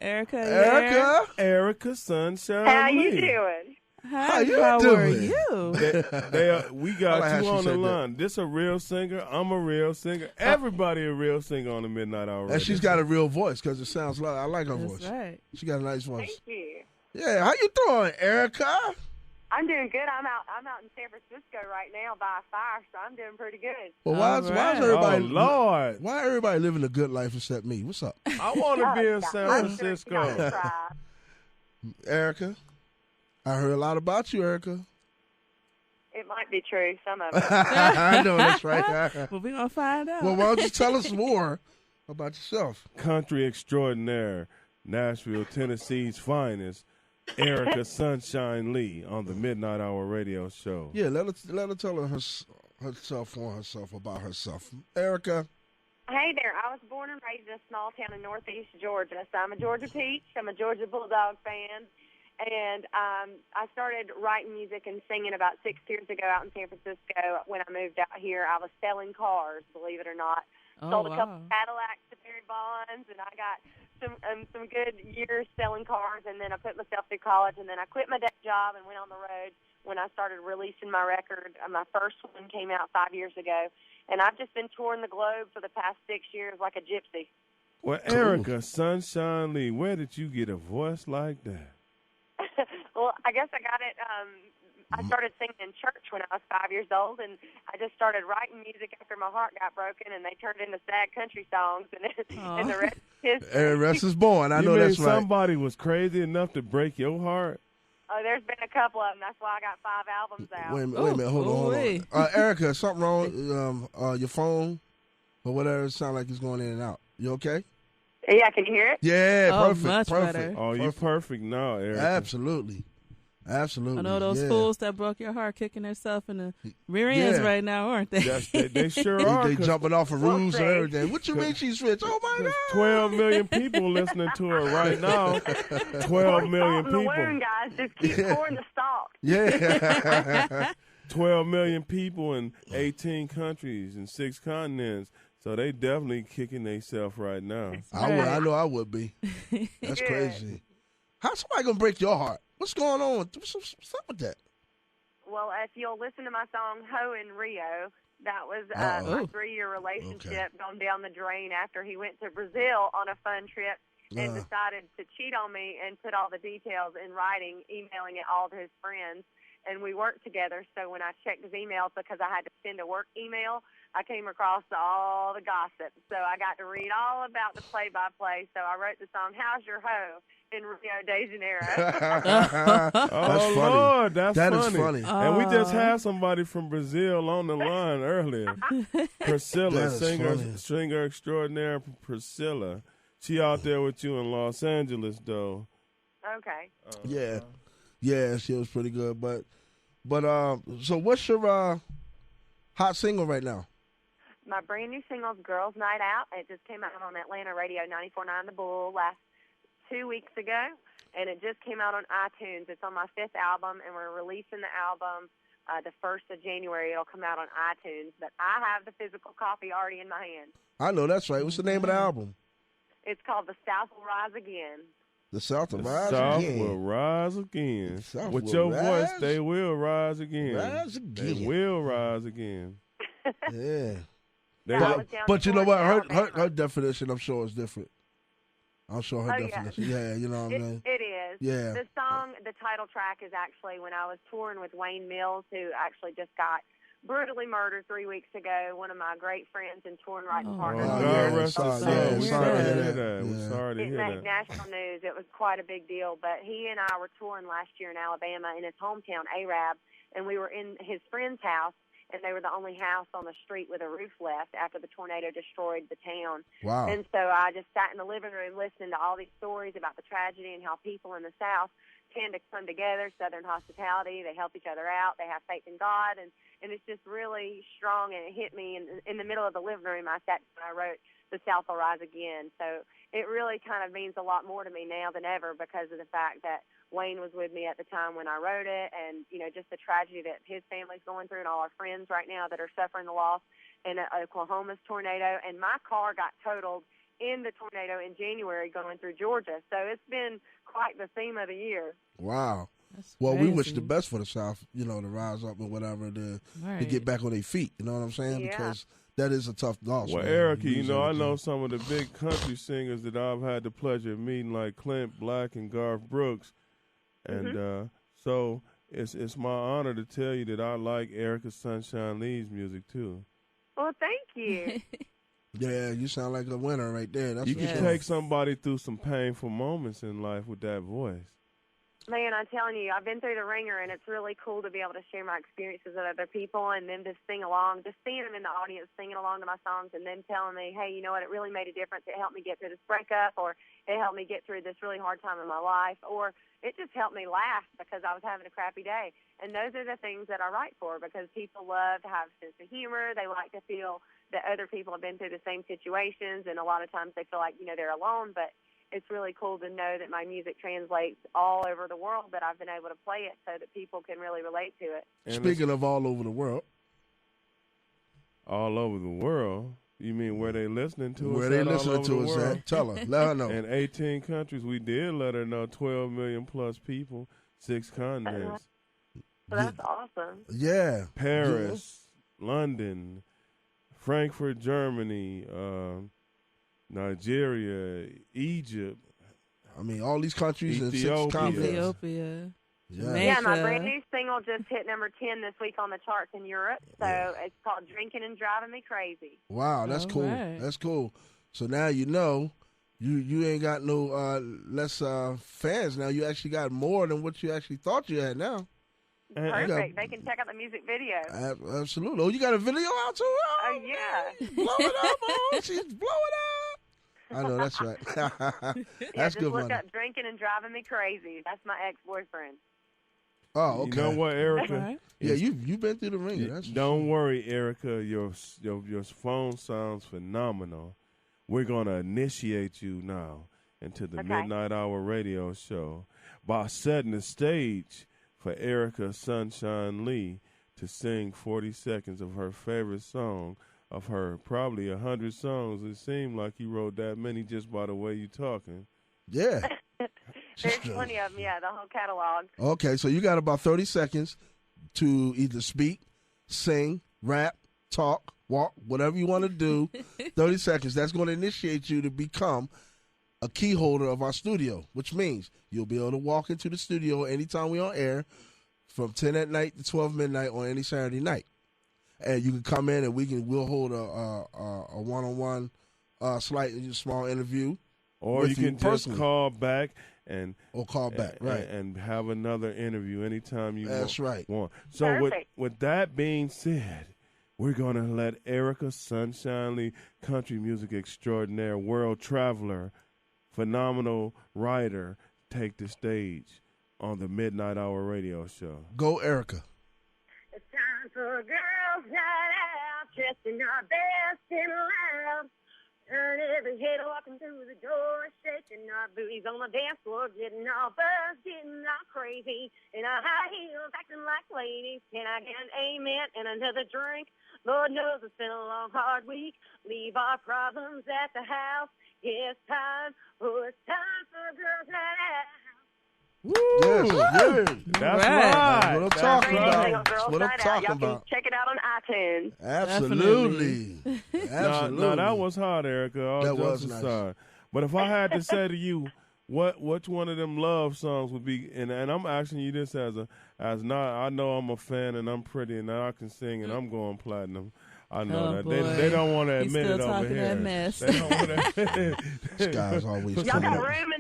Erica, Erica Sunshine How you Lee. doing? How you How doing? are you? We I got like how you she on the said that. line. This a real singer. I'm a real singer. Everybody a real singer on the Midnight Hour. And she's got a real voice because it sounds like I like her That's voice. right. She got a nice voice. Thank you. Yeah, how you doing, Erica? I'm doing good. I'm out in San Francisco right now by a fire, so I'm doing pretty good. Well, why is everybody? Oh, Lord. Why everybody living a good life except me? What's up, I want to be in San I'm sure it's Francisco. not a try. Erica? I heard a lot about you, Erica. It might be true, some of it. I know that's right. Well, we're going to find out. Well, why don't you tell us more about yourself? Country extraordinaire, Nashville, Tennessee's finest, Erica Sunshine Lee on the Midnight Hour radio show. Yeah, let her tell herself about herself. Erica. Hey there. I was born and raised in a small town in northeast Georgia, so I'm a Georgia Peach. I'm a Georgia Bulldog fan. And I started writing music and singing about 6 years ago out in San Francisco. When I moved out here, I was selling cars, believe it or not. Sold a couple Cadillacs to Barry Bonds, and I got some good years selling cars. And then I put myself through college, and then I quit my day job and went on the road when I started releasing my record. My first one came out 5 years ago. And I've just been touring the globe for the past 6 years like a gypsy. Well, Erica Sunshine Lee, where did you get a voice like that? Well, I guess I got it. I started singing in church when I was 5 years old, and I just started writing music after my heart got broken, and they turned into sad country songs, and the rest is history. And rest is born. I know that's right. Somebody was crazy enough to break your heart? Oh, there's been a couple of them. That's why I got 5 albums out. Wait a minute. Hold on. Erica, something wrong with your phone or whatever? It sounds like it's going in and out. You okay? Yeah, can you hear it? Yeah, perfect. Much perfect. better. Oh, you're perfect now, Erica. Absolutely. I know those fools that broke your heart kicking themselves in the rear ends right now, aren't they? Yes, they sure are. They jumping off of roofs and everything. What you mean she's rich? Oh, my God. 12 million people listening to her right now. 12 million people. The wound, guys. Just keep pouring the salt. Yeah. 12 million people in 18 countries and 6 continents. So they definitely kicking themselves right now. I know I would be. That's crazy. How's somebody going to break your heart? What's going on? What's up with that? Well, if you'll listen to my song Ho in Rio, that was my 3-year relationship gone down the drain after he went to Brazil on a fun trip and decided to cheat on me and put all the details in writing, emailing it all to his friends. And we worked together, so when I checked his emails, because I had to send a work email, I came across all the gossip. So I got to read all about the play-by-play. So I wrote the song, How's Your Ho? In Rio de Janeiro. Oh, funny. Lord, that's That funny. is funny. And we just had somebody from Brazil on the line earlier. Priscilla, singer extraordinaire Priscilla. She out there with you in Los Angeles, though. Okay. Yeah, she was pretty good. But so what's your hot single right now? My brand new single is Girls Night Out. It just came out on Atlanta Radio 94.9 The Bull last 2 weeks ago, and it just came out on iTunes. It's on my 5th album, and we're releasing the album the 1st of January. It'll come out on iTunes, but I have the physical copy already in my hand. I know, that's right. What's the name of the album? It's called The South Will Rise Again. The South will rise South again. will rise again. South With will your rise. voice, they will rise again. Rise again. They will rise again. Yeah. But you know what? Alabama. Her definition, I'm sure, is different. I'm sure her definition. Yeah, you know what I mean? It is. Yeah. The song, the title track is actually when I was touring with Wayne Mills, who actually just got brutally murdered 3 weeks ago, one of my great friends and touring writing partners. God rest his soul. Yeah, Sorry to hear that. that. We're sorry to It hear made that. national news. It was quite a big deal. But he and I were touring last year in Alabama in his hometown, Arab, and we were in his friend's house, and they were the only house on the street with a roof left after the tornado destroyed the town. Wow. And so I just sat in the living room listening to all these stories about the tragedy and how people in the South tend to come together, Southern hospitality. They help each other out. They have faith in God. And it's just really strong, and it hit me. In the middle of the living room, I sat and I wrote The South Will Rise Again. So it really kind of means a lot more to me now than ever because of the fact that Wayne was with me at the time when I wrote it, and, you know, just the tragedy that his family's going through and all our friends right now that are suffering the loss in Oklahoma's tornado. And my car got totaled in the tornado in January going through Georgia. So it's been quite the theme of the year. Wow. That's well, crazy. we wish the best for the South, to rise up and whatever, to get back on their feet. You know what I'm saying? Yeah. Because that is a tough loss. Well, man. Erica, I know some of the big country singers that I've had the pleasure of meeting, like Clint Black and Garth Brooks. And so it's my honor to tell you that I like Erica Sunshine Lee's music, too. Well, thank you. Yeah, you sound like a winner right there. That's you can take somebody through some painful moments in life with that voice. Man, I'm telling you, I've been through the ringer, and it's really cool to be able to share my experiences with other people and then just sing along, just seeing them in the audience singing along to my songs and then telling me, hey, you know what, it really made a difference. It helped me get through this breakup, or it helped me get through this really hard time in my life, or it just helped me laugh because I was having a crappy day. And those are the things that I write for, because people love to have a sense of humor. They like to feel that other people have been through the same situations, and a lot of times they feel like, they're alone, but it's really cool to know that my music translates all over the world, that I've been able to play it so that people can really relate to it. And speaking of all over the world. All over the world? You mean where they listening to us? Where they listening to us at? Tell her. Let her know. In 18 countries. We did let her know. 12 million plus people, 6 continents. Well, that's awesome. Yeah. Paris, London, Frankfurt, Germany, Nigeria, Egypt. I mean, all these countries in 6 continents. Ethiopia. Yeah, my brand new single just hit number 10 this week on the charts in Europe. So it's called Drinking and Driving Me Crazy. Wow, that's cool. Right. That's cool. So now you ain't got no less fans now. You actually got more than what you actually thought you had now. Perfect. They can check out the music video. Absolutely. Oh, you got a video out too? Oh, yeah. Blow it up, oh, she's blowing up. I know, that's right. That's good look money. up Drinking and Driving Me Crazy. That's my ex-boyfriend. Oh, okay. You know what, Erica? Right. Yeah, you've been through the ringer. Don't worry, Erica. Your phone sounds phenomenal. We're gonna initiate you now into the Midnight Hour radio show by setting the stage for Erica Sunshine Lee to sing 40 seconds of her favorite song of her probably 100 songs. It seemed like you wrote that many just by the way you talking. Yeah. There's plenty of them, the whole catalog. Okay, so you got about 30 seconds to either speak, sing, rap, talk, walk, whatever you want to do. 30 seconds. That's going to initiate you to become a key holder of our studio, which means you'll be able to walk into the studio anytime we're on air from 10 at night to 12 midnight on any Saturday night. And you can come in and we'll hold a one-on-one small interview. Or you can just call back and right, and have another interview anytime you want. That's right. So with that being said, we're gonna let Erica Sunshine Lee, country music extraordinaire, world traveler, phenomenal writer, take the stage on the Midnight Hour radio show. Go, Erica. It's time for a girls' night out, dressed in our best and loud. Turn every head walking through the door, shaking our booties on the dance floor, getting all buzzed, getting all crazy, in our high heels, acting like ladies. Can I get an amen and another drink? Lord knows it's been a long, hard week. Leave our problems at the house. It's time for a girls' night out. Woo! Yes. That's right. That's what I'm talking about. That's what I'm talking Y'all about. can check it out on iTunes. Absolutely. Absolutely. No, that was hot, Erica. That was nice. But if I had to say to you, which one of them love songs would be? And I'm asking you this as not. I know I'm a fan and I'm pretty and I can sing and I'm going platinum. I know that. They don't want to admit it over here. That mess. They don't want to admit it. This guy's always Y'all got room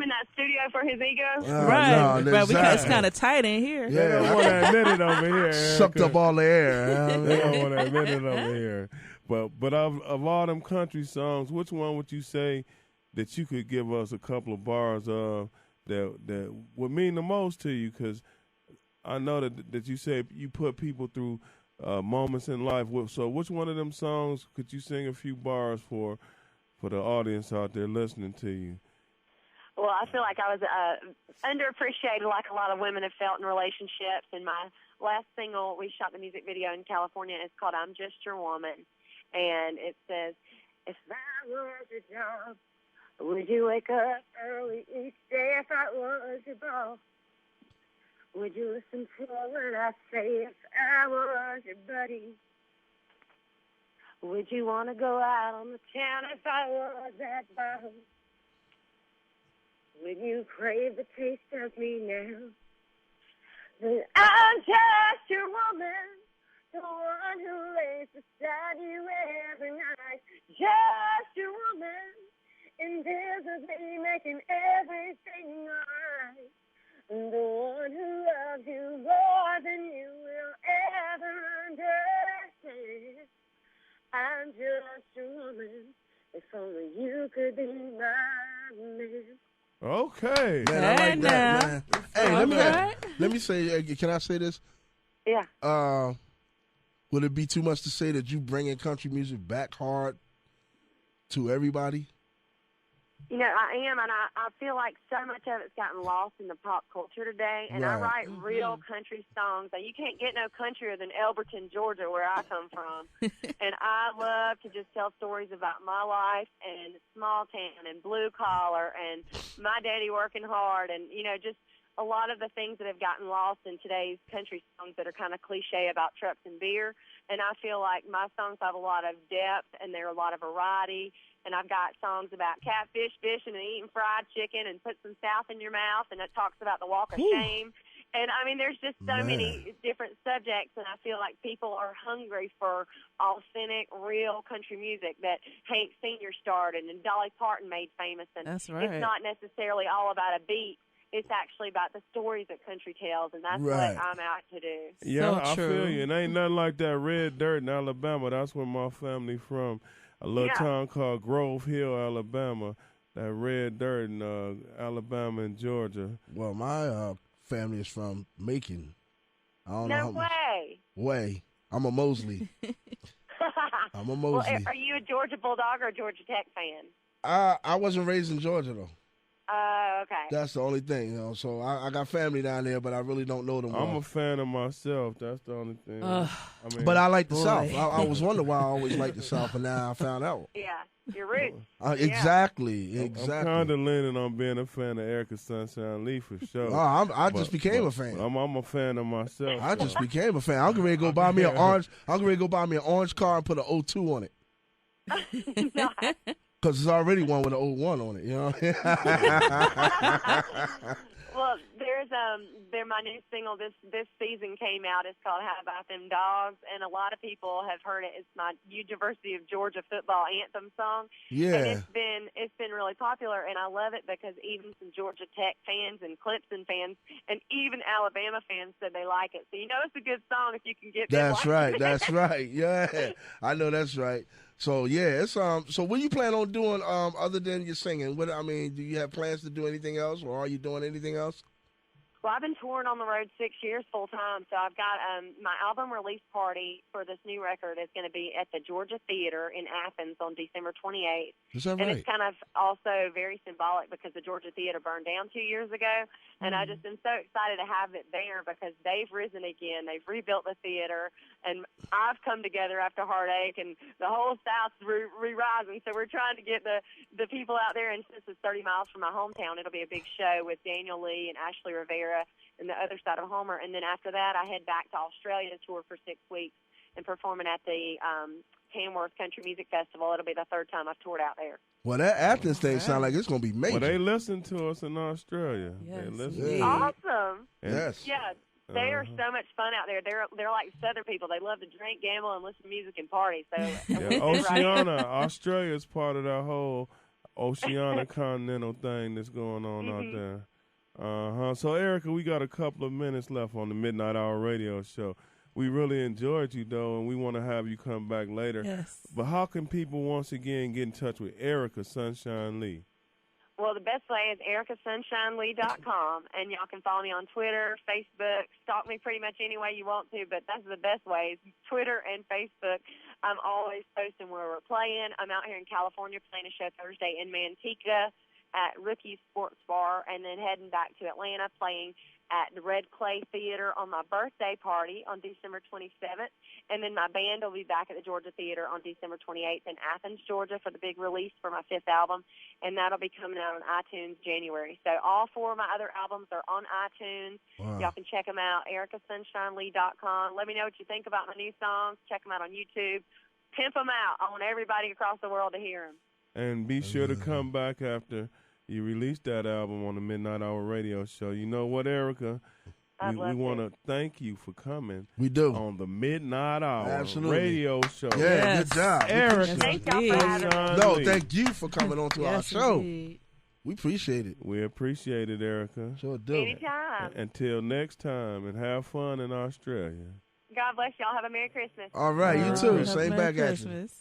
in that studio for his ego? Right. No, exactly. It's kind of tight in here. They don't want to admit it over here. Erica. Sucked up all the air. They don't want to admit it over here. But of all them country songs, which one would you say that you could give us a couple of bars of that would mean the most to you? Because I know that you say you put people through moments in life. So which one of them songs could you sing a few bars for the audience out there listening to you? Well, I feel like I was underappreciated like a lot of women have felt in relationships. And my last single, we shot the music video in California. It's called I'm Just Your Woman. And it says, if that was your job? Would you wake up early each day if I was your boss? Would you listen to what I say if I was your buddy? Would you want to go out on the town if I was that bottle? Would you crave the taste of me now? Then I'm just your woman, the one who lays beside you every night. Just your woman, invisibly making everything alright. The one who loves you more than you will ever understand. I'm just your woman, if only you could be my man. Okay. Man, I like that, man. Hey, let me say, can I say this? Yeah. Would it be too much to say that you bringing country music back hard to everybody? You know, I am, and I feel like so much of it's gotten lost in the pop culture today, and I write real country songs. And you can't get no countryer than Elberton, Georgia, where I come from. And I love to just tell stories about my life and small town and blue collar and my daddy working hard and, you know, just a lot of the things that have gotten lost in today's country songs that are kind of cliche about trucks and beer. And I feel like my songs have a lot of depth and there are a lot of variety. And I've got songs about catfish, fishing, and eating fried chicken and put some south in your mouth. And it talks about the walk of shame. And, I mean, there's just so many different subjects. And I feel like people are hungry for authentic, real country music that Hank Sr. started and Dolly Parton made famous. And that's right. It's not necessarily all about a beat. It's actually about the stories that country tells, and that's what I'm out to do. Yeah, I feel you. And ain't nothing like that red dirt in Alabama. That's where my family from. A little town called Grove Hill, Alabama. That red dirt in Alabama and Georgia. Well, my family is from Macon. I don't know how much. Way. I'm a Mosley. I'm a Mosley. Well, are you a Georgia Bulldog or a Georgia Tech fan? I wasn't raised in Georgia, though. Okay. That's the only thing, you know. So I got family down there, but I really don't know them well. I'm a fan of myself. That's the only thing. But I like the South. I was wondering why I always liked the South, and now I found out. Yeah, your roots. Exactly. I'm kind of leaning on being a fan of Erica Sunshine Lee for sure. I just became a fan. I'm a fan of myself. I just became a fan. I'm ready to go buy me an orange. I'm ready to go buy me an orange car and put an O2 on it. Nice. Because there's already one with an 01 on it, you know? Well, there's my new single this season came out. It's called How About Them Dogs, and a lot of people have heard it. It's my University of Georgia football anthem song. Yeah. And it's been really popular, and I love it because even some Georgia Tech fans and Clemson fans and even Alabama fans said they like it. So you know it's a good song if you can get That's right. That's right. Yeah. I know that's right. So yeah, it's so what do you plan on doing other than your singing? Do you have plans to do anything else, or are you doing anything else? Well, I've been touring on the road 6 years full time, so I've got my album release party for this new record is going to be at the Georgia Theater in Athens on December 28th. Is that right? And it's kind of also very symbolic because the Georgia Theater burned down 2 years ago, and I just am so excited to have it there because they've risen again. They've rebuilt the theater, and I've come together after heartache, and the whole South's re-rising. So we're trying to get the people out there, and since it's 30 miles from my hometown, it'll be a big show with Daniel Lee and Ashley Rivera and the other side of Homer. And then after that, I head back to Australia to tour for 6 weeks and performing at the Tamworth Country Music Festival. It'll be the third time I've toured out there. Well, that Athens thing sounds like it's going to be major. Well, they listen to us in Australia. Yes. They listen. Yeah. Awesome. Yes. Yeah. They are so much fun out there. They're like Southern people. They love to drink, gamble, and listen to music and party. So Oceania, Australia is part of that whole Oceania continental thing that's going on out there. So, Erica, we got a couple of minutes left on the Midnight Hour radio show. We really enjoyed you, though, and we want to have you come back later. Yes. But how can people once again get in touch with Erica Sunshine Lee? Well, the best way is ericaSunshineLee.com, and y'all can follow me on Twitter, Facebook, stalk me pretty much any way you want to, but that's the best ways, Twitter and Facebook. I'm always posting where we're playing. I'm out here in California playing a show Thursday in Manteca, at Rookie's Sports Bar, and then heading back to Atlanta, playing at the Red Clay Theater on my birthday party on December 27th. And then my band will be back at the Georgia Theater on December 28th in Athens, Georgia for the big release for my 5th album. And that'll be coming out on iTunes January. So all 4 of my other albums are on iTunes. Wow. Y'all can check them out, ericaSunshineLee.com. Let me know what you think about my new songs. Check them out on YouTube. Pimp them out. I want everybody across the world to hear them. And be sure to come back after you release that album on the Midnight Hour radio show. You know what, Erica? We want to thank you for coming. We do. On the Midnight Hour Absolutely. radio show. Yeah, good job. Erica. Thank y'all for having me. No, thank you for coming on to our show. Indeed. We appreciate it. We appreciate it, Erica. Sure do. Anytime. Until next time, and have fun in Australia. God bless y'all. Have a Merry Christmas. All right, you too. Have a Same Merry back at you. Christmas.